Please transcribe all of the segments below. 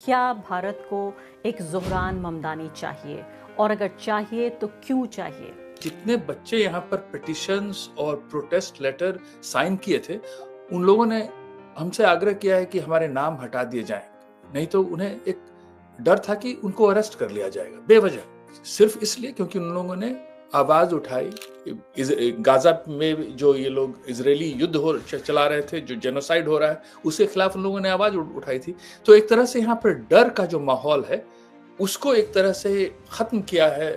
क्या भारत को एक ज़ोहरान ममदानी चाहिए और अगर चाहिए तो क्यों चाहिए? जितने बच्चे यहाँ पर पिटिशंस और प्रोटेस्ट लेटर साइन किए थे, उन लोगों ने हमसे आग्रह किया है कि हमारे नाम हटा दिए जाएं, नहीं तो उन्हें एक डर था कि उनको अरेस्ट कर लिया जाएगा बेवजह, सिर्फ इसलिए क्योंकि उन लोगों ने आवाज उठाई। गाजा में जो ये लोग इजरायली युद्ध चला रहे थे, जो जेनोसाइड हो रहा है, उसके खिलाफ उन लोगों ने आवाज उठाई थी। तो एक तरह से यहाँ पर डर का जो माहौल है, उसको एक तरह से खत्म किया है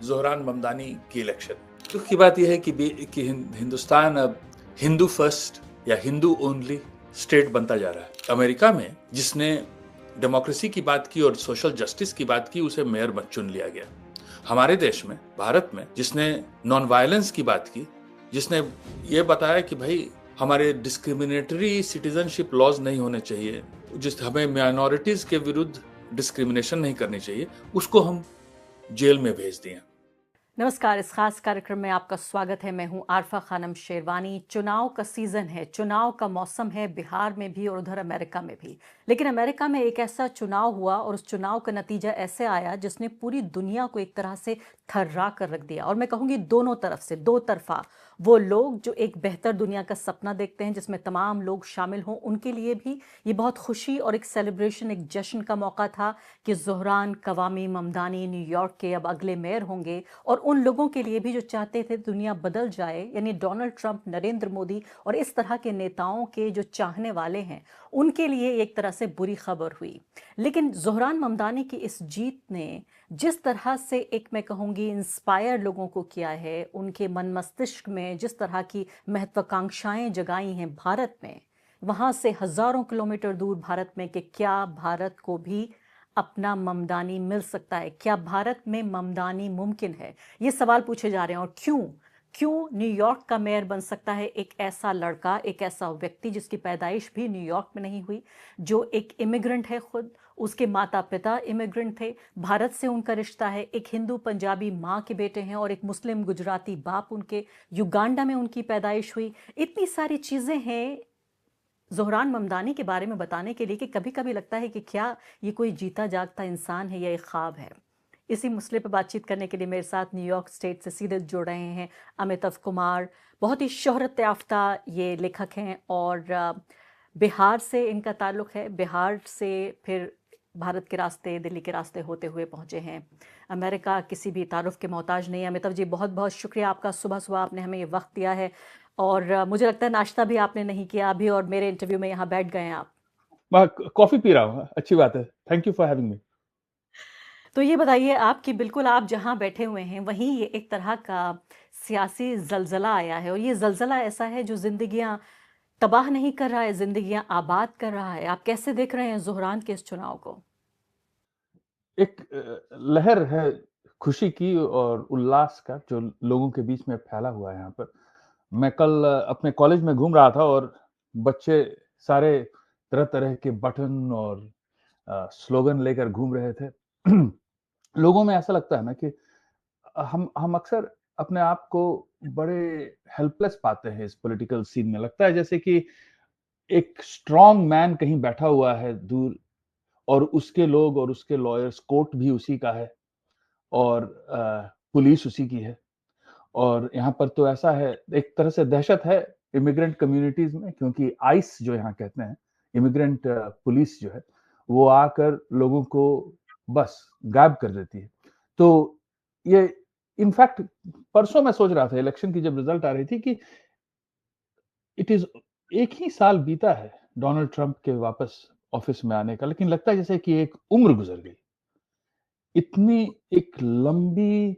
ज़ोहरान ममदानी की इलेक्शन। दुख की बात यह है कि हिंदुस्तान अब हिंदू फर्स्ट या हिंदू ओनली स्टेट बनता जा रहा है। अमेरिका में जिसने डेमोक्रेसी की बात की और सोशल जस्टिस की बात की, उसे मेयर मत चुन लिया गया। हमारे देश में, भारत में, जिसने नॉन वायलेंस की बात की, जिसने ये बताया कि भाई हमारे डिस्क्रिमिनेटरी सिटीजनशिप लॉज नहीं होने चाहिए, हमें माइनॉरिटीज के विरुद्ध डिस्क्रिमिनेशन नहीं करनी चाहिए, उसको हम जेल में भेज दिए। नमस्कार, इस खास कार्यक्रम में आपका स्वागत है। मैं हूं आरफा खानम शेरवानी। चुनाव का सीजन है, चुनाव का मौसम है, बिहार में भी और उधर अमेरिका में भी। लेकिन अमेरिका में एक ऐसा चुनाव हुआ और उस चुनाव का नतीजा ऐसे आया जिसने पूरी दुनिया को एक तरह से थर्रा कर रख दिया। और मैं कहूंगी दोनों तरफ से, दो तरफा। वो लोग जो एक बेहतर दुनिया का सपना देखते हैं जिसमें तमाम लोग शामिल हों, उनके लिए भी ये बहुत खुशी और एक सेलिब्रेशन, एक जश्न का मौका था कि ज़ोहरान कवामी ममदानी न्यूयॉर्क के अब अगले मेयर होंगे। और उन लोगों के लिए भी जो चाहते थे दुनिया बदल जाए, यानी डोनाल्ड ट्रंप, नरेंद्र मोदी और इस तरह के नेताओं के जो चाहने वाले हैं, उनके लिए एक तरह से बुरी खबर हुई। लेकिन ज़ोहरान ममदानी की इस जीत ने जिस तरह से, एक मैं कहूँगी, इंस्पायर लोगों को किया है, उनके मन मस्तिष्क में जिस तरह की महत्वाकांक्षाएं जगाई हैं भारत में, वहाँ से हज़ारों किलोमीटर दूर भारत में, कि क्या भारत को भी अपना ममदानी मिल सकता है, क्या भारत में ममदानी मुमकिन है, ये सवाल पूछे जा रहे हैं। और क्यों क्यों न्यूयॉर्क का मेयर बन सकता है एक ऐसा लड़का, एक ऐसा व्यक्ति जिसकी पैदाइश भी न्यूयॉर्क में नहीं हुई, जो एक इमिग्रेंट है, खुद उसके माता पिता इमिग्रेंट थे, भारत से उनका रिश्ता है, एक हिंदू पंजाबी माँ के बेटे हैं और एक मुस्लिम गुजराती बाप उनके, युगांडा में उनकी पैदाइश हुई। इतनी सारी चीज़ें हैं ज़ोहरान ममदानी के बारे में बताने के लिए कि कभी कभी लगता है कि क्या ये कोई जीता जागता इंसान है या एक ख्वाब है। इसी मसले पर बातचीत करने के लिए मेरे साथ न्यूयॉर्क स्टेट से सीधे जुड़ रहे हैं अमिताभ कुमार। बहुत ही शोहरत याफ्ता ये लेखक हैं और बिहार से इनका ताल्लुक़ है। बिहार से फिर भारत के रास्ते, दिल्ली के रास्ते होते हुए पहुंचे हैं अमेरिका। किसी भी तारुफ के मोहताज नहीं। अमिताभ जी, बहुत बहुत शुक्रिया आपका, सुबह सुबह आपने हमें ये वक्त दिया है। और मुझे लगता है नाश्ता भी आपने नहीं किया अभी और मेरे इंटरव्यू में यहाँ बैठ गए हैं आप। कॉफी पी रहा हूँ, अच्छी बात है। Thank you for having me. तो ये बताइए आप कि बिल्कुल आप जहाँ बैठे हुए हैं वहीं ये एक तरह का सियासी जलजला आया है, और ये जलजला ऐसा है जो जिंदगियां तबाह नहीं कर रहा है, जिंदगियां आबाद कर रहा है। आप कैसे देख रहे हैं ज़ोहरान के इस चुनाव को? एक लहर है खुशी की और उल्लास का जो लोगों के बीच में फैला हुआ है यहाँ पर। मैं कल अपने कॉलेज में घूम रहा था और बच्चे सारे तरह-तरह के बटन और स्लोगन लेकर घूम रहे थे। लोगों में ऐसा लगता है ना कि हम अक्सर अपने आप को बड़े हेल्पलेस पाते हैं इस पॉलिटिकल सीन में। लगता है जैसे कि एक स्ट्रॉन्ग मैन कहीं बैठा हुआ है दूर और उसके लोग और उसके लॉयर्स, कोर्ट भी उसी का है और पुलिस उसी की है। और यहाँ पर तो ऐसा है, एक तरह से दहशत है इमिग्रेंट कम्युनिटीज़ में, क्योंकि आइस जो यहाँ कहते हैं, इमिग्रेंट पुलिस जो है, वो आकर लोगों को बस गायब कर देती है। तो ये इनफैक्ट परसों मैं सोच रहा था इलेक्शन की जब रिज़ल्ट आ रही थी कि इट इज़ 1 ही साल बीता है डोनाल्ड ट्रंप के वापस ऑफिस में आने का, लेकिन लगता है जैसे कि एक उम्र गुज़र गई। इतनी एक लंबी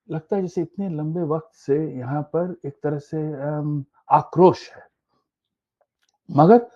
लगता है जैसे इतने लंबे वक़्त से यहाँ पर एक तरह से आक्रोश है। मगर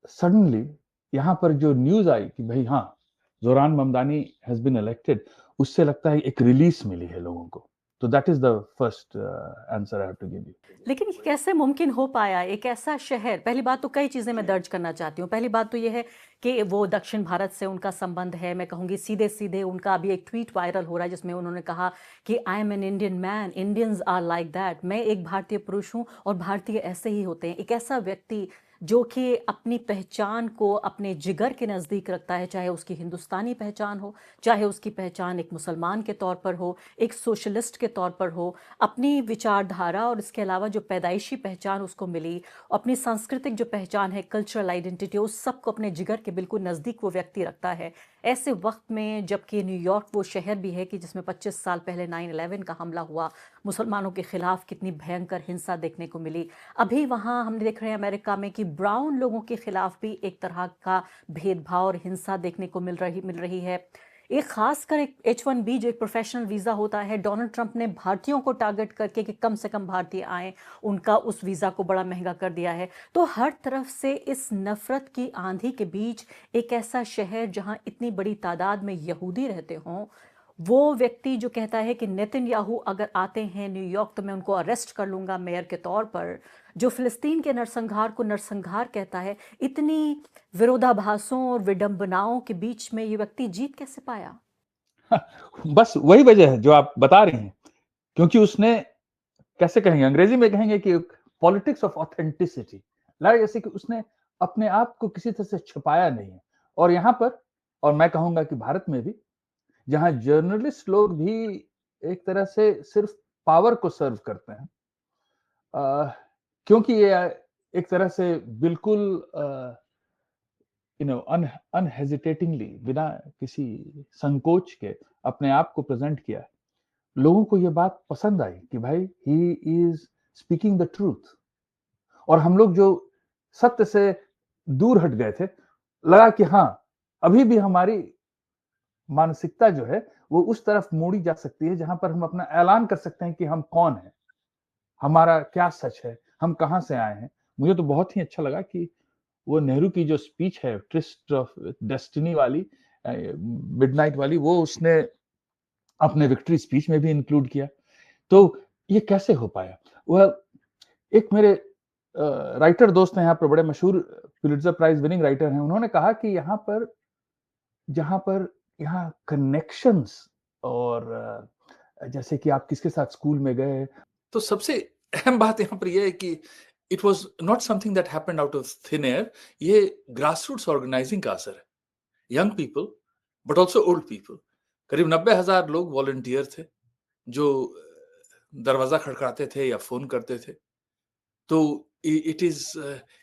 सडनली यहाँ पर जो न्यूज़ आई कि भई हाँ, Zohran Mamdani has been elected, उससे लगता है एक रिलीफ़ मिली है लोगों को। तो that is the first answer I have to give you. लेकिन ये कैसे मुमकिन हो पाया? एक ऐसा शहर, पहली बात तो कई चीज़ें मैं दर्ज करना चाहती हूँ। पहली बात तो ये है कि वो दक्षिण भारत से उनका संबंध है। मैं कहूँगी सीधे-सीधे उनका अभी एक ट्वीट वायरल हो रहा है जिसमें उन्होंने कहा कि I am an Indian man, Indians are like that. मैं एक भारतीय पुरुष हूँ और भारतीय ऐसे ही होते हैं। एक ऐसा व्यक्ति जो कि अपनी पहचान को अपने जिगर के नज़दीक रखता है, चाहे उसकी हिंदुस्तानी पहचान हो, चाहे उसकी पहचान एक मुसलमान के तौर पर हो, एक सोशलिस्ट के तौर पर हो, अपनी विचारधारा और इसके अलावा जो पैदाइशी पहचान उसको मिली, अपनी सांस्कृतिक जो पहचान है, कल्चरल आइडेंटिटी, उस सबको अपने जिगर के बिल्कुल नज़दीक वो व्यक्ति रखता है। ऐसे वक्त में जबकि न्यूयॉर्क वो शहर भी है कि जिसमें 25 साल पहले 9/11 का हमला हुआ, मुसलमानों के खिलाफ कितनी भयंकर हिंसा देखने को मिली। अभी वहाँ हम देख रहे हैं अमेरिका में कि ब्राउन लोगों के खिलाफ भी एक तरह का भेदभाव और हिंसा देखने को मिल रही है। एक खासकर एक H-1B जो एक प्रोफेशनल वीज़ा होता है, डोनाल्ड ट्रंप ने भारतीयों को टारगेट करके कि कम से कम भारतीय आएँ, उनका उस वीज़ा को बड़ा महंगा कर दिया है। तो हर तरफ से इस नफ़रत की आंधी के बीच एक ऐसा शहर जहाँ इतनी बड़ी तादाद में यहूदी रहते हों, वो व्यक्ति जो कहता है कि नेतन्याहू अगर आते हैं न्यूयॉर्क तो मैं उनको अरेस्ट कर लूँगा मेयर के तौर पर, जो फ़िलिस्तीन के नरसंहार को नरसंहार कहता है, इतनी विरोधाभासों और विडंबनाओं के बीच में ये व्यक्ति जीत कैसे पाया? बस वही वजह है जो आप बता रही हैं, क्योंकि उसने, कैसे कहेंगे, अंग्रेजी में कहेंगे कि पॉलिटिक्स ऑफ ऑथेंटिसिटी, लगा जैसे कि उसने अपने आप को किसी तरह से छुपाया नहीं है। और यहाँ पर, और मैं कहूंगा कि भारत में भी, जहां जर्नलिस्ट लोग भी एक तरह से सिर्फ पावर को सर्व करते हैं, क्योंकि ये एक तरह से बिल्कुल अनहेजिटेटिंगली, बिना किसी संकोच के अपने आप को प्रेजेंट किया है, लोगों को ये बात पसंद आई कि भाई he is speaking the truth. और हम लोग जो सत्य से दूर हट गए थे, लगा कि हाँ, अभी भी हमारी मानसिकता जो है वो उस तरफ मोड़ी जा सकती है जहां पर हम अपना ऐलान कर सकते हैं कि हम कौन हैं, हमारा क्या सच है, हम कहां से आए हैं। मुझे तो बहुत ही अच्छा लगा कि वो नेहरू की जो स्पीच है, ट्रिस्ट ऑफ डेस्टिनी वाली, मिडनाइट वाली, वो उसने अपने विक्ट्री स्पीच में भी इंक्लूड किया। तो ये कैसे हो पाया? वह एक मेरे राइटर दोस्त हैं यहाँ पर, बड़े मशहूर पुलित्जर प्राइज विनिंग राइटर हैं, उन्होंने कहा कि यहाँ पर, जहाँ पर यहाँ कनेक्शंस और जैसे कि आप किसके साथ स्कूल में गए, तो सबसे अहम बात यहाँ पर यह है कि it was not something that happened out of thin air. ये ग्रासरूट्स ऑर्गेनाइजिंग का असर है। Young people but also old people, करीब 90,000 लोग वॉलंटियर थे जो दरवाजा खड़काते थे या फोन करते थे। तो इट इज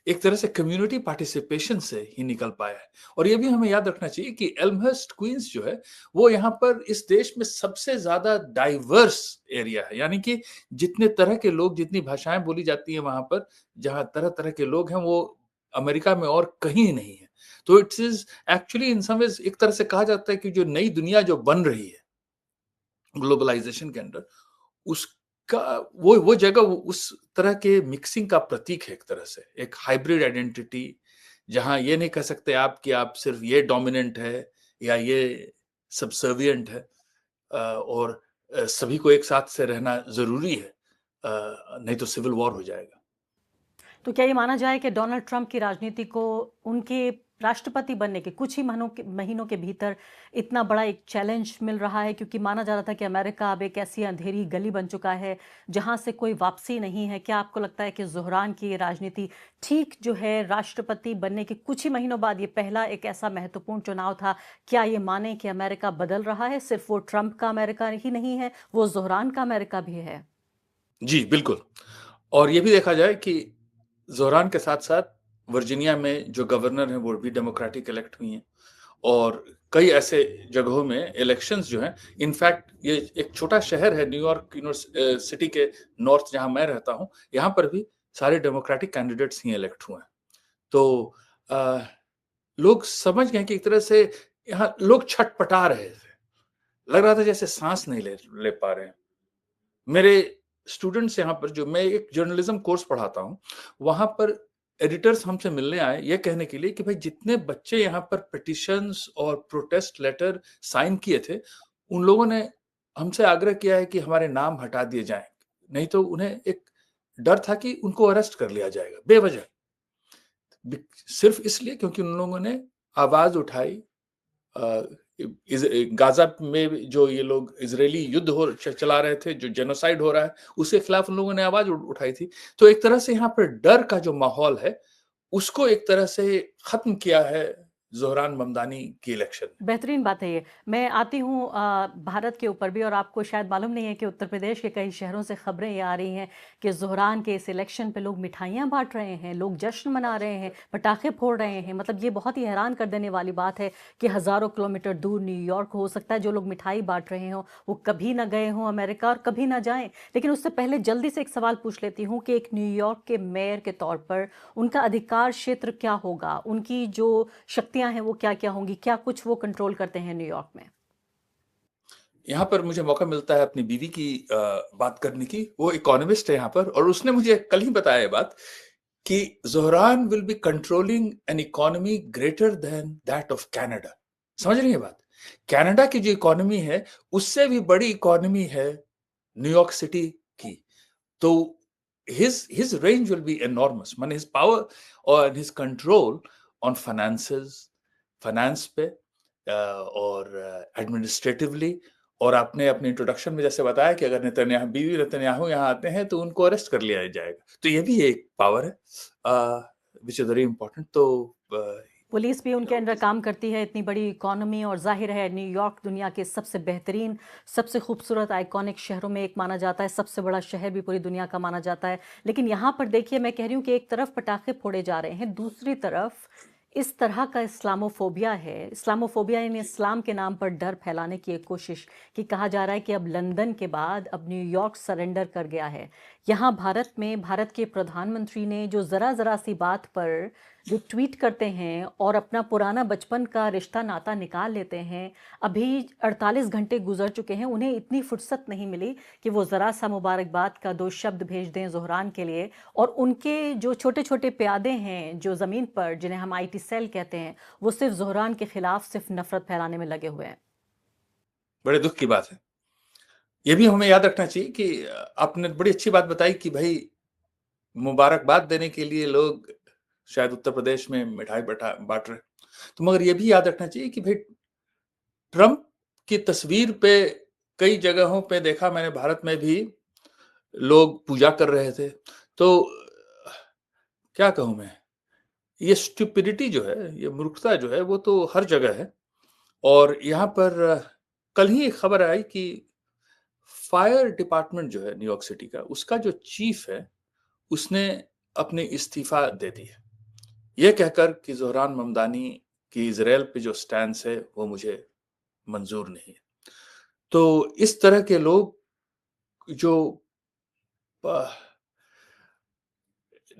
एक तरह से कम्युनिटी पार्टिसिपेशन से ही निकल पाया है। और ये भी हमें याद रखना चाहिए कि एल्महर्स्ट क्वींस जो है वो यहाँ पर इस देश में सबसे ज्यादा डाइवर्स एरिया है, यानी कि जितने तरह के लोग, जितनी भाषाएं बोली जाती हैं वहां पर, जहां तरह तरह के लोग हैं, वो अमेरिका में और कहीं नहीं है। तो it is actually in some ways एक तरह से कहा जाता है कि जो नई दुनिया जो बन रही है ग्लोबलाइजेशन के अंडर, उसका वो जगह उस तरह के मिक्सिंग का प्रतीक है। एक तरह से एक हाइब्रिड आइडेंटिटी, जहां ये नहीं कह सकते आप कि आप सिर्फ ये डोमिनेंट है या ये सबसर्विएंट है, और सभी को एक साथ से रहना जरूरी है, नहीं तो सिविल वॉर हो जाएगा। तो क्या ये माना जाए कि डोनाल्ड ट्रंप की राजनीति को उनके राष्ट्रपति बनने के कुछ ही महीनों के भीतर इतना बड़ा एक चैलेंज मिल रहा है, क्योंकि माना जा रहा था कि अमेरिका अब एक ऐसी अंधेरी गली बन चुका है जहां से कोई वापसी नहीं है। क्या आपको लगता है कि ज़ोहरान की ये राजनीति ठीक जो है राष्ट्रपति बनने के कुछ ही महीनों बाद, ये पहला एक ऐसा महत्वपूर्ण चुनाव था, क्या ये माने कि अमेरिका बदल रहा है? सिर्फ वो ट्रंप का अमेरिका ही नहीं है, वो ज़ोहरान का अमेरिका भी है। जी बिल्कुल। और ये भी देखा जाए कि ज़ोहरान के साथ साथ वर्जीनिया में जो गवर्नर हैं वो भी डेमोक्रेटिक इलेक्ट हुई हैं, और कई ऐसे जगहों में इलेक्शंस जो हैं, इनफैक्ट ये एक छोटा शहर है न्यूयॉर्क सिटी के नॉर्थ जहां मैं रहता हूं, यहां पर भी सारे डेमोक्रेटिक कैंडिडेट्स ही इलेक्ट हुए हैं। तो लोग समझ गए कि एक तरह से यहाँ लोग छटपटा रहे थे, लग रहा था जैसे सांस नहीं ले पा रहे हैं। मेरे स्टूडेंट्स यहाँ पर, जो मैं एक जर्नलिज्म कोर्स पढ़ाता हूँ, वहां पर एडिटर्स हमसे मिलने आए ये कहने के लिए कि भाई जितने बच्चे यहाँ पर पिटिशंस और प्रोटेस्ट लेटर साइन किए थे, उन लोगों ने हमसे आग्रह किया है कि हमारे नाम हटा दिए जाएं, नहीं तो उन्हें एक डर था कि उनको अरेस्ट कर लिया जाएगा बेवजह, सिर्फ इसलिए क्योंकि उन लोगों ने आवाज उठाई। गाजा में जो ये लोग इजरायली युद्ध चला रहे थे, जो जेनोसाइड हो रहा है, उसके खिलाफ उन लोगों ने आवाज उठाई थी। तो एक तरह से यहाँ पर डर का जो माहौल है उसको एक तरह से खत्म किया है ज़ोहरान ममदानी की इलेक्शन ने। बेहतरीन बात है ये। मैं आती हूँ भारत के ऊपर भी, और आपको शायद मालूम नहीं है कि उत्तर प्रदेश के कई शहरों से खबरें ये आ रही हैं कि ज़ोहरान के इस इलेक्शन पे लोग मिठाइयाँ बाँट रहे हैं, लोग जश्न मना रहे हैं, पटाखे फोड़ रहे हैं। मतलब ये बहुत ही हैरान कर देने वाली बात है कि हज़ारों किलोमीटर दूर न्यूयॉर्क, हो सकता है जो लोग मिठाई बाँट रहे हों, वो कभी ना गए हों अमेरिका और कभी ना जाएँ। लेकिन उससे पहले जल्दी से एक सवाल पूछ लेती हूँ कि एक न्यूयॉर्क के मेयर के तौर पर उनका अधिकार क्षेत्र क्या होगा? उनकी जो शक्तियाँ हैं वो क्या-क्या होंगी? क्या कुछ वो कंट्रोल करते हैं न्यूयॉर्क में? यहाँ पर मुझे मौका मिलता है अपनी बीवी की बात करने की। वो इकोनॉमिस्ट है यहाँ पर, और उसने मुझे कल ही बताया ये बात कि Zohran will be controlling an economy greater than that of Canada. समझ रही हैं बात? कनाडा की जो इकोनॉमी है, उससे भी बड़ी इकोनॉमी है न्यूयॉर्क सिटी की। तो his range will be enormous. माने his power और his control on फाइनेंस पे और एडमिनिस्ट्रेटिवली, और आपने अपने इंट्रोडक्शन में जैसे बताया कि अगर बीवी नेतन्याहू यहाँ आते हैं तो उनको अरेस्ट कर लिया जाएगा। तो ये भी एक पावर है विच इज वेरी इंपॉर्टेंट। तो पुलिस भी उनके अंडर काम करती है, इतनी बड़ी इकोनॉमी, और ज़ाहिर है न्यूयॉर्क दुनिया के सबसे बेहतरीन, सबसे खूबसूरत आइकॉनिक शहरों में एक माना जाता है, सबसे बड़ा शहर भी पूरी दुनिया का माना जाता है। लेकिन यहाँ पर देखिए, मैं कह रही हूँ कि एक तरफ पटाखे फोड़े जा रहे हैं, दूसरी तरफ इस तरह का इस्लामोफोबिया है। इस्लामोफोबिया यानी इस्लाम के नाम पर डर फैलाने की एक कोशिश, कि कहा जा रहा है कि अब लंदन के बाद अब न्यूयॉर्क सरेंडर कर गया है। यहाँ भारत में भारत के प्रधानमंत्री ने जो ज़रा सी बात पर जो ट्वीट करते हैं और अपना पुराना बचपन का रिश्ता नाता निकाल लेते हैं, अभी 48 घंटे गुजर चुके हैं, उन्हें इतनी फुर्सत नहीं मिली कि वो ज़रा सा मुबारकबाद का 2 शब्द भेज दें ज़ोहरान के लिए। और उनके जो छोटे-छोटे प्यादे हैं जो ज़मीन पर, जिन्हें हम आईटी सेल कहते हैं, वो सिर्फ ज़ोहरान के खिलाफ सिर्फ नफरत फैलाने में लगे हुए हैं। बड़े दुख की बात है। ये भी हमें याद रखना चाहिए कि आपने बड़ी अच्छी बात बताई कि भाई मुबारकबाद देने के लिए लोग शायद उत्तर प्रदेश में मिठाई बांट रहे। तो मगर ये भी याद रखना चाहिए कि भाई ट्रंप की तस्वीर पे कई जगहों पे देखा मैंने, भारत में भी लोग पूजा कर रहे थे। तो क्या कहूं मैं, ये स्टुपिडिटी जो है, ये मूर्खता जो है, वो तो हर जगह है। और यहाँ पर कल ही एक खबर आई कि फायर डिपार्टमेंट जो है न्यूयॉर्क सिटी का, उसका जो चीफ है, उसने अपने इस्तीफा दे दी है, ये कहकर कि ज़ोहरान ममदानी की इजराइल पे जो स्टैंस है वो मुझे मंजूर नहीं है। तो इस तरह के लोग जो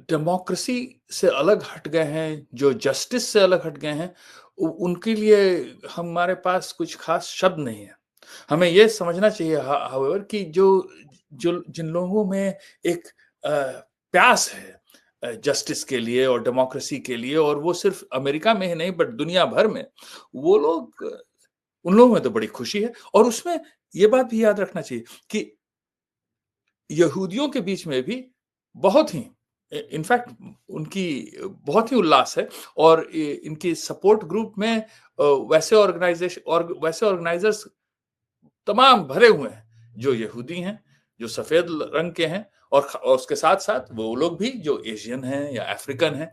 डेमोक्रेसी से अलग हट गए हैं, जो जस्टिस से अलग हट गए हैं, उनके लिए हमारे पास कुछ खास शब्द नहीं है। हमें ये समझना चाहिए हाउएवर कि जो जो जिन लोगों में एक प्यास है जस्टिस के लिए और डेमोक्रेसी के लिए, और वो सिर्फ अमेरिका में ही नहीं बट दुनिया भर में, वो लोग, उन लोगों में तो बड़ी खुशी है। और उसमें ये बात भी याद रखना चाहिए कि यहूदियों के बीच में भी बहुत ही इनफैक्ट उनकी बहुत ही उल्लास है, और इनकी सपोर्ट ग्रुप में वैसे ऑर्गेनाइजर्स तमाम भरे हुए हैं, जो यहूदी हैं, जो सफेद रंग के हैं, और उसके साथ साथ वो लोग भी जो एशियन हैं या अफ्रीकन हैं।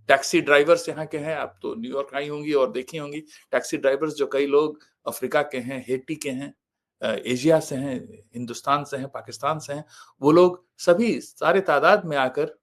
टैक्सी ड्राइवर्स यहाँ के हैं, आप तो न्यूयॉर्क आई होंगी और देखी होंगी टैक्सी ड्राइवर्स, जो कई लोग अफ्रीका के हैं, हेटी के हैं, एशिया से हैं, हिंदुस्तान से हैं, पाकिस्तान से हैं, वो लोग सभी सारे तादाद में आकर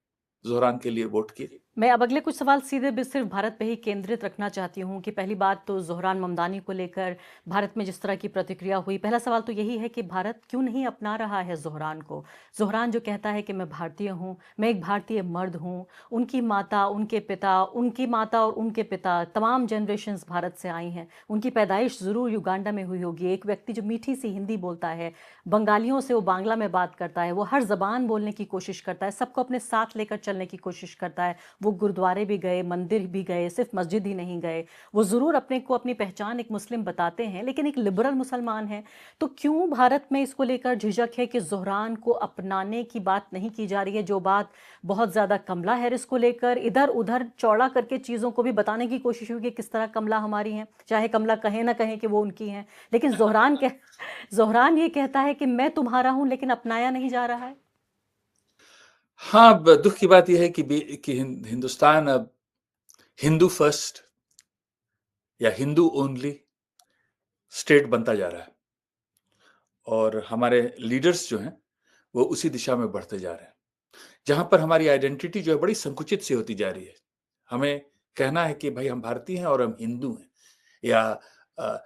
ज़ोहरान के लिए वोट किए। मैं अब अगले कुछ सवाल सीधे भी सिर्फ भारत पे ही केंद्रित रखना चाहती हूँ कि पहली बात तो ज़ोहरान ममदानी को लेकर भारत में जिस तरह की प्रतिक्रिया हुई, पहला सवाल तो यही है कि भारत क्यों नहीं अपना रहा है ज़ोहरान को। ज़ोहरान जो कहता है कि मैं भारतीय हूँ, मैं एक भारतीय मर्द हूँ, उनकी माता, उनकी माता और उनके पिता तमाम जनरेशन्स भारत से आई हैं, उनकी पैदाइश ज़रूर युगांडा में हुई होगी। एक व्यक्ति जो मीठी सी हिंदी बोलता है, बंगालियों से वो बांग्ला में बात करता है, वो हर ज़बान बोलने की कोशिश करता है, सबको अपने साथ लेकर चलने की कोशिश करता है। वो गुरुद्वारे भी गए, मंदिर भी गए, सिर्फ मस्जिद ही नहीं गए। वो ज़रूर अपने को अपनी पहचान एक मुस्लिम बताते हैं, लेकिन एक लिबरल मुसलमान है। तो क्यों भारत में इसको लेकर झिझक है कि ज़ोहरान को अपनाने की बात नहीं की जा रही है? जो बात बहुत ज़्यादा कमला हैरिस को लेकर इधर उधर चौड़ा करके चीज़ों को भी बताने की कोशिश हुई कि किस तरह कमला हमारी हैं, चाहे कमला कहे ना कहें कि वो उनकी हैं, लेकिन ज़ोहरान ये कहता है कि मैं तुम्हारा हूं, लेकिन अपनाया नहीं जा रहा है। हाँ, दुख की बात यह है कि हिंदुस्तान अब हिंदू फर्स्ट या हिंदू ओनली स्टेट बनता जा रहा है और हमारे लीडर्स जो हैं वो उसी दिशा में बढ़ते जा रहे हैं, जहां पर हमारी आइडेंटिटी जो है बड़ी संकुचित सी होती जा रही है। हमें कहना है कि भाई हम भारतीय हैं और हम हिंदू हैं, या अ,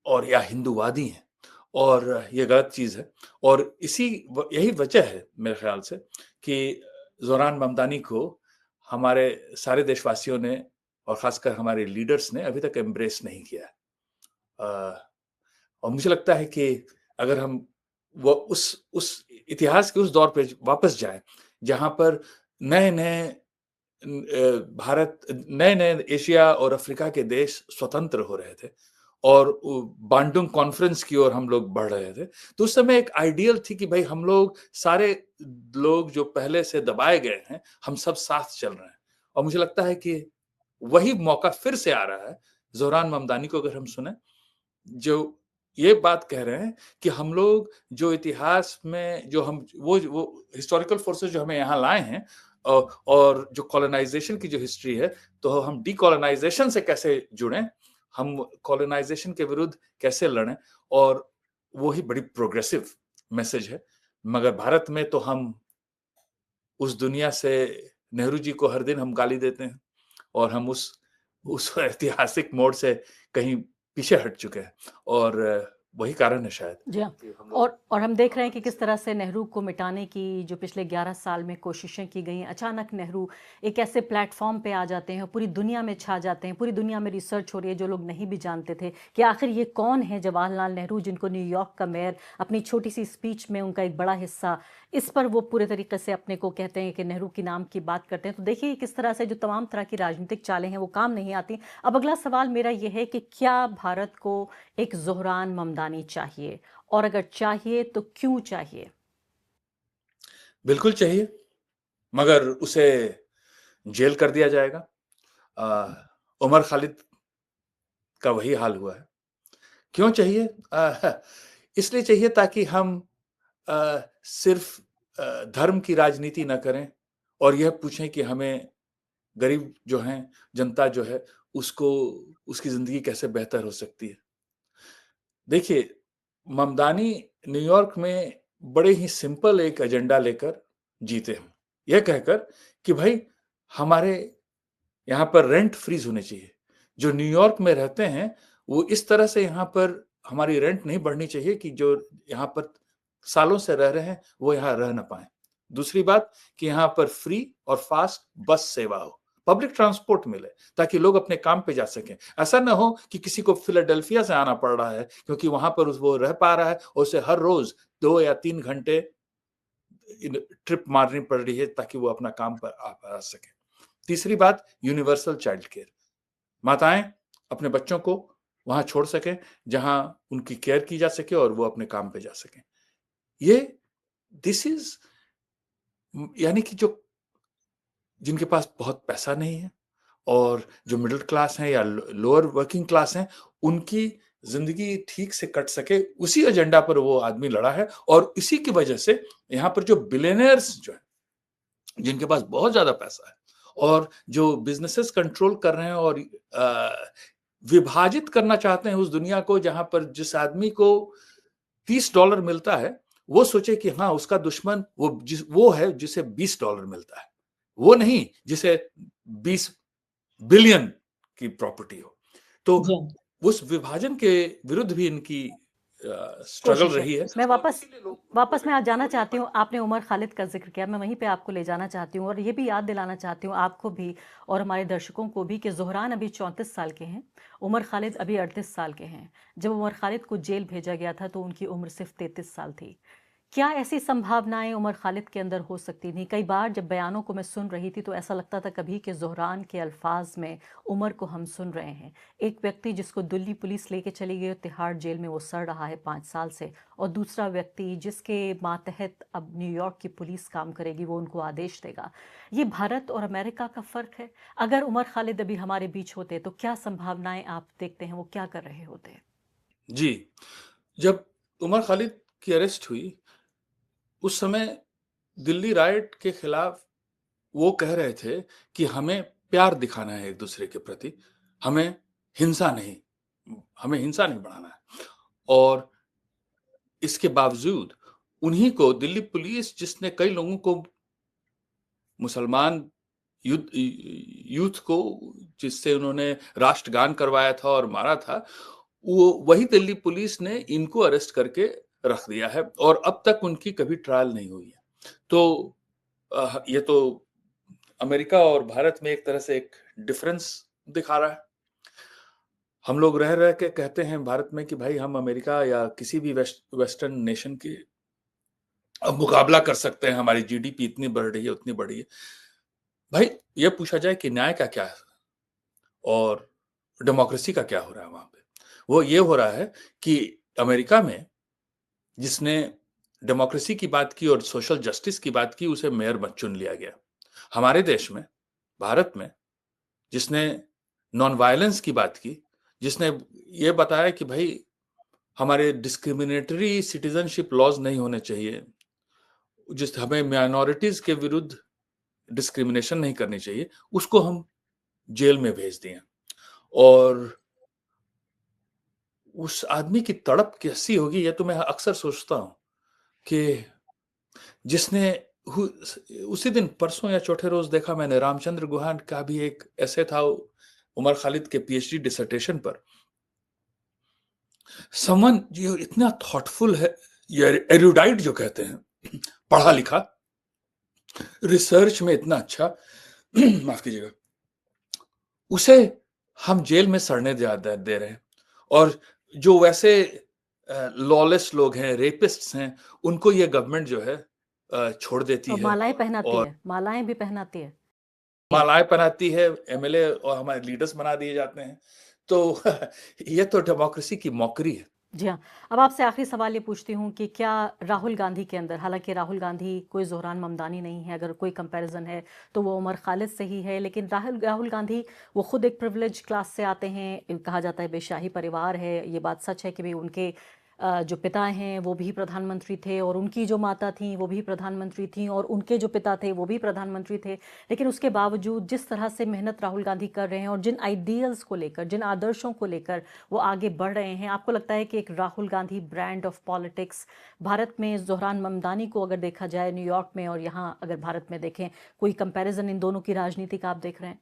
और या हिंदूवादी हैं, और ये गलत चीज है। और यही वजह है मेरे ख्याल से कि ज़ोरान ममदानी को हमारे सारे देशवासियों ने और खासकर हमारे लीडर्स ने अभी तक एम्ब्रेस नहीं किया है। और मुझे लगता है कि अगर हम वो उस इतिहास के उस दौर पे वापस जाएं जहां पर नए नए भारत, नए नए एशिया और अफ्रीका के देश स्वतंत्र हो रहे थे और बांडुंग कॉन्फ्रेंस की ओर हम लोग बढ़ रहे थे, तो उस समय एक आइडियल थी कि भाई हम लोग सारे लोग जो पहले से दबाए गए हैं हम सब साथ चल रहे हैं। और मुझे लगता है कि वही मौका फिर से आ रहा है। ज़ोरान ममदानी को अगर हम सुने, जो ये बात कह रहे हैं कि हम लोग जो इतिहास में जो हम वो हिस्टोरिकल फोर्सेस जो हमें यहाँ लाए हैं, और जो कॉलोनाइजेशन की जो हिस्ट्री है, तो हम डीकॉलोनाइजेशन से कैसे जुड़ें, हम कॉलोनाइजेशन के विरुद्ध कैसे लड़ें, और वो ही बड़ी प्रोग्रेसिव मैसेज है। मगर भारत में तो हम उस दुनिया से, नेहरू जी को हर दिन हम गाली देते हैं और हम उस ऐतिहासिक मोड़ से कहीं पीछे हट चुके हैं, और वही कारण है शायद जी हाँ। कि हम लोग और हम देख रहे हैं कि किस तरह से नेहरू को मिटाने की जो पिछले 11 साल में कोशिशें की गई हैं, अचानक नेहरू एक ऐसे प्लेटफॉर्म पे आ जाते हैं, पूरी दुनिया में छा जाते हैं, पूरी दुनिया में रिसर्च हो रही है, जो लोग नहीं भी जानते थे कि आखिर ये कौन है जवाहरलाल नेहरू, जिनको न्यूयॉर्क का मेयर अपनी छोटी सी स्पीच में उनका एक बड़ा हिस्सा, इस पर वो पूरे तरीके से अपने को कहते हैं कि नेहरू के नाम की बात करते हैं। तो देखिए किस तरह से जो तमाम तरह की राजनीतिक चालें हैं वो काम नहीं आती। अब अगला सवाल मेरा ये है कि क्या भारत को एक ज़ोहरान ममदानी चाहिए, और अगर चाहिए तो क्यों चाहिए? बिल्कुल चाहिए, मगर उसे जेल कर दिया जाएगा। उमर खालिद का वही हाल हुआ है। क्यों चाहिए? इसलिए चाहिए ताकि हम सिर्फ धर्म की राजनीति न करें और यह पूछें कि हमें गरीब जो हैं, जनता जो है, उसको उसकी जिंदगी कैसे बेहतर हो सकती है। देखिए, ममदानी न्यूयॉर्क में बड़े ही सिंपल एक एजेंडा लेकर जीते हैं, यह कहकर कि भाई हमारे यहाँ पर रेंट फ्रीज होने चाहिए। जो न्यूयॉर्क में रहते हैं वो इस तरह से यहाँ पर हमारी रेंट नहीं बढ़नी चाहिए कि जो यहाँ पर सालों से रह रहे हैं वो यहाँ रह ना पाए। दूसरी बात कि यहाँ पर फ्री और फास्ट बस सेवा हो, पब्लिक ट्रांसपोर्ट मिले ताकि लोग अपने काम पे जा सकें। ऐसा ना हो कि किसी को फिलाडेल्फिया से आना पड़ रहा है क्योंकि वहां पर वो रह पा रहा है और उसे हर रोज 2 या 3 घंटे ट्रिप मारनी पड़ रही है ताकि वो अपना काम पर आ सके। तीसरी बात, यूनिवर्सल चाइल्ड केयर। माताएं अपने बच्चों को वहां छोड़ सकें जहां उनकी केयर की जा सके और वो अपने काम पे जा सकें। ये दिस इज यानी कि जो जिनके पास बहुत पैसा नहीं है और जो मिडिल क्लास हैं या लोअर वर्किंग क्लास हैं, उनकी जिंदगी ठीक से कट सके, उसी एजेंडा पर वो आदमी लड़ा है। और इसी की वजह से यहाँ पर जो बिलियनर्स जो है, जिनके पास बहुत ज्यादा पैसा है और जो बिजनेसेस कंट्रोल कर रहे हैं और विभाजित करना चाहते हैं उस दुनिया को, जहां पर जिस आदमी को $30 मिलता है वो सोचे कि हाँ उसका दुश्मन वो है जिसे $20 मिलता है, वो नहीं जिसे 20 बिलियन की प्रॉपर्टी हो। तो जी उस विभाजन के विरुद्ध भी इनकी स्ट्रगल कोशिश है। रही है मैं और वापस इसीलिए लोग वापस मैं आज जाना चाहती हूँ, आपने उमर खालिद का ज़िक्र किया, मैं वहीं पे आपको ले जाना चाहती हूँ और ये भी याद दिलाना चाहती हूँ आपको भी और हमारे दर्शकों को भी कि ज़ोहरान अभी 34 साल के हैं, उमर खालिद अभी 38 साल के हैं। जब उमर खालिद को जेल भेजा गया था तो उनकी उम्र सिर्फ 33 साल थी। क्या ऐसी संभावनाएं उमर खालिद के अंदर हो सकती थी? कई बार जब बयानों को मैं सुन रही थी तो ऐसा लगता था कभी कि ज़ोहरान के अल्फाज में उमर को हम सुन रहे हैं। एक व्यक्ति जिसको दिल्ली पुलिस लेके चली गई, तिहाड़ जेल में वो सड़ रहा है 5 साल से, और दूसरा व्यक्ति जिसके मातहत अब न्यूयॉर्क की पुलिस काम करेगी, वो उनको आदेश देगा। ये भारत और अमेरिका का फ़र्क है। अगर उमर खालिद अभी हमारे बीच होते तो क्या संभावनाएं आप देखते हैं, वो क्या कर रहे होते? जी, जब उमर खालिद की अरेस्ट हुई उस समय दिल्ली राइट के खिलाफ वो कह रहे थे कि हमें प्यार दिखाना है एक दूसरे के प्रति, हमें हिंसा नहीं हमें हिंसा नहीं बढ़ाना है। और इसके बावजूद उन्हीं को दिल्ली पुलिस, जिसने कई लोगों को, मुसलमान यूथ को, जिससे उन्होंने राष्ट्रगान करवाया था और मारा था, वो वही दिल्ली पुलिस ने इनको अरेस्ट करके रख दिया है और अब तक उनकी कभी ट्रायल नहीं हुई है। तो ये तो अमेरिका और भारत में एक तरह से एक डिफरेंस दिखा रहा है। हम लोग रह रह के कहते हैं भारत में कि भाई हम अमेरिका या किसी भी वेस्टर्न नेशन के अब मुकाबला कर सकते हैं, हमारी जीडीपी इतनी बढ़ रही है, उतनी बढ़ी है। भाई ये पूछा जाए कि न्याय का क्या है और डेमोक्रेसी का क्या हो रहा है वहां पे? वो ये हो रहा है कि अमेरिका में जिसने डेमोक्रेसी की बात की और सोशल जस्टिस की बात की, उसे मेयर मत चुन लिया गया। हमारे देश में, भारत में, जिसने नॉन वायलेंस की बात की, जिसने ये बताया कि भाई हमारे डिस्क्रिमिनेटरी सिटीजनशिप लॉज नहीं होने चाहिए, जिस हमें माइनॉरिटीज के विरुद्ध डिस्क्रिमिनेशन नहीं करनी चाहिए, उसको हम जेल में भेज दिए। और उस आदमी की तड़प कैसी होगी, ये तो मैं अक्सर सोचता हूं कि जिसने उसी दिन, परसों या चौथे रोज देखा मैंने, रामचंद्र गुहा का भी एक ऐसे था उमर खालिद के पीएचडी डिसर्टेशन पर। समवन जो इतना थॉटफुल है, ये एरुडाइट जो कहते हैं, पढ़ा लिखा, रिसर्च में इतना अच्छा, माफ कीजिएगा, उसे हम जेल में सड़ने दे रहे हैं। और जो वैसे लॉलेस लोग हैं, रेपिस्ट्स हैं, उनको ये गवर्नमेंट जो है छोड़ देती और है मालाएं पहनाती और है, मालाएं भी पहनाती है। मालाएं पहनाती है, एमएलए और हमारे लीडर्स बना दिए जाते हैं। तो ये तो डेमोक्रेसी की मौकरी है। जी हाँ। अब आपसे आखिरी सवाल ये पूछती हूँ कि क्या राहुल गांधी के अंदर, हालांकि राहुल गांधी कोई ज़ोहरान ममदानी नहीं है, अगर कोई कंपैरिजन है तो वो उमर खालिद से ही है, लेकिन राहुल गांधी वो खुद एक प्रिविलेज क्लास से आते हैं, कहा जाता है बेशाही परिवार है। ये बात सच है कि भाई उनके जो पिता हैं वो भी प्रधानमंत्री थे और उनकी जो माता थी वो भी प्रधानमंत्री थी और उनके जो पिता थे वो भी प्रधानमंत्री थे। लेकिन उसके बावजूद जिस तरह से मेहनत राहुल गांधी कर रहे हैं और जिन आइडियल्स को लेकर, जिन आदर्शों को लेकर वो आगे बढ़ रहे हैं, आपको लगता है कि एक Rahul Gandhi brand of politics Bharat में, ज़ोहरान ममदानी को अगर देखा जाए न्यूयॉर्क में और यहाँ अगर भारत में देखें, कोई कंपैरिजन इन दोनों की राजनीति का आप देख रहे हैं?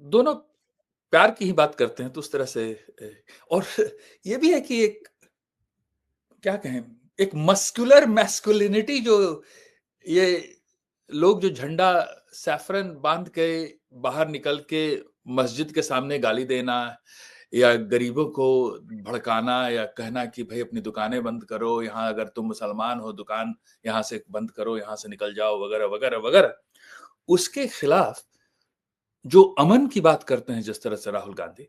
दोनों प्यार की ही बात करते हैं तो उस तरह से और ये भी है कि एक, क्या कहें, एक मस्कुलर मैस्कुलिनिटी, जो ये लोग जो झंडा सैफरन बांध के बाहर निकल के मस्जिद के सामने गाली देना या गरीबों को भड़काना या कहना कि भाई अपनी दुकानें बंद करो, यहाँ अगर तुम मुसलमान हो दुकान यहाँ से बंद करो, यहाँ से निकल जाओ, वगैरह वगैरह वगैरह, उसके खिलाफ जो अमन की बात करते हैं जिस तरह से राहुल गांधी,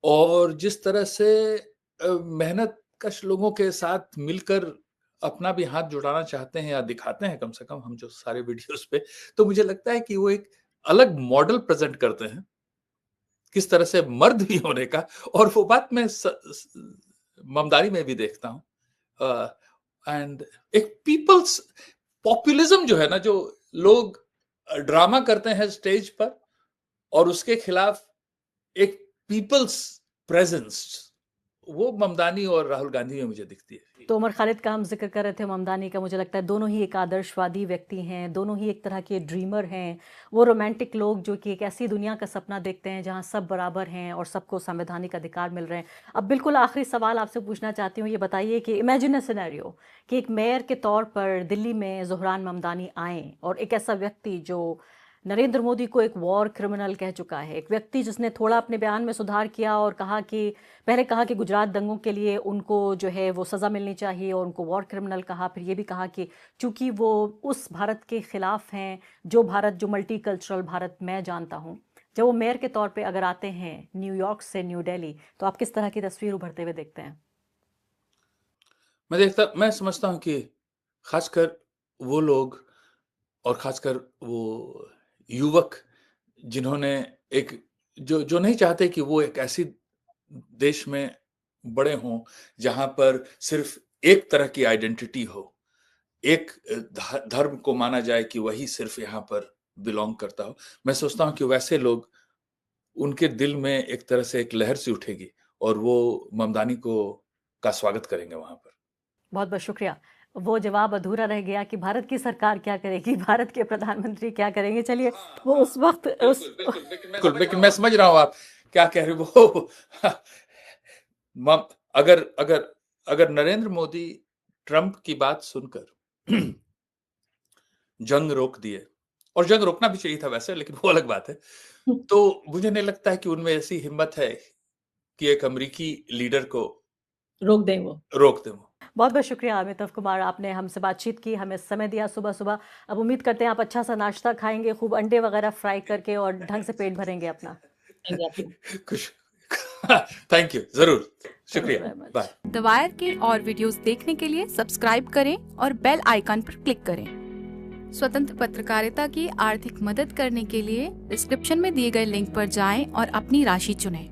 और जिस तरह से मेहनत कश लोगों के साथ मिलकर अपना भी हाथ जुटाना चाहते हैं या दिखाते हैं, कम से कम हम जो सारे वीडियोस पे, तो मुझे लगता है कि वो एक अलग मॉडल प्रेजेंट करते हैं किस तरह से मर्द भी होने का। और वो बात मैं ममदारी में भी देखता हूँ। एंड एक पीपल्स पॉपुलिज्म जो है ना, जो लोग ड्रामा करते हैं स्टेज पर और उसके खिलाफ एक पीपल्स प्रेजेंस, वो ममदानी और राहुल गांधी में मुझे दिखती है। तो उमर खालिद का हम जिक्र कर रहे थे, ममदानी का, मुझे लगता है दोनों ही एक आदर्शवादी व्यक्ति हैं, दोनों ही एक तरह के ड्रीमर हैं, वो रोमांटिक लोग जो कि एक ऐसी दुनिया का सपना देखते हैं जहां सब बराबर हैं और सबको संवैधानिक अधिकार मिल रहे हैं। अब बिल्कुल आखिरी सवाल आपसे पूछना चाहती हूँ, ये बताइए कि इमेजिन अ सिनेरियो कि एक मेयर के तौर पर दिल्ली में ज़ोहरान ममदानी आए और एक ऐसा व्यक्ति जो नरेंद्र मोदी को एक वॉर क्रिमिनल कह चुका है, एक व्यक्ति जिसने थोड़ा अपने बयान में सुधार किया और कहा कि, पहले कहा कि गुजरात दंगों के लिए उनको जो है वो सज़ा मिलनी चाहिए और उनको वॉर क्रिमिनल कहा, फिर ये भी कहा कि चूंकि वो उस भारत के खिलाफ हैं जो भारत, जो मल्टी कल्चरल भारत मैं जानता हूँ। जब वो मेयर के तौर पे अगर आते हैं न्यूयॉर्क से न्यू दिल्ली, तो आप किस तरह की तस्वीर उभरते हुए देखते हैं? मैं समझता हूँ कि खासकर वो लोग और खासकर वो युवक जिन्होंने एक, जो जो नहीं चाहते कि वो एक ऐसी देश में बड़े हों जहां पर सिर्फ एक तरह की आइडेंटिटी हो, एक धर्म को माना जाए कि वही सिर्फ यहाँ पर बिलोंग करता हो। मैं सोचता हूँ कि वैसे लोग, उनके दिल में एक तरह से एक लहर सी उठेगी और वो ममदानी का स्वागत करेंगे वहाँ पर। बहुत-बहुत शुक्रिया। वो जवाब अधूरा रह गया कि भारत की सरकार क्या करेगी, भारत के प्रधानमंत्री क्या करेंगे? चलिए, वो उस वक़्त उस बिल्कुल, लेकिन मैं समझ रहा हूँ आप क्या कह रहे हो। वो अगर अगर अगर नरेंद्र मोदी ट्रंप की बात सुनकर जंग रोक दिए, और जंग रोकना भी चाहिए था वैसे, लेकिन वो अलग बात है, तो मुझे नहीं लगता है कि उनमें ऐसी हिम्मत है कि एक अमेरिकी लीडर को रोक दें वो। रोक दें वो। बहुत-बहुत शुक्रिया अमिताभ कुमार, आपने हमसे बातचीत की, हमें समय दिया सुबह-सुबह। अब उम्मीद करते हैं आप अच्छा-सा नाश्ता खाएँगे, खूब अंडे वगैरह फ्राई करके और ढंग से पेट भरेंगे अपना। खुश थैंक यू, ज़रूर, थैंक यू शुक्रिया, very much. Bye. The Wire के और वीडियोस देखने के लिए सब्सक्राइब करें और बेल आइकन पर क्लिक करें। स्वतंत्र पत्रकारिता की आर्थिक मदद करने के लिए डिस्क्रिप्शन में दिए गए लिंक पर जाएं और अपनी राशि चुनें।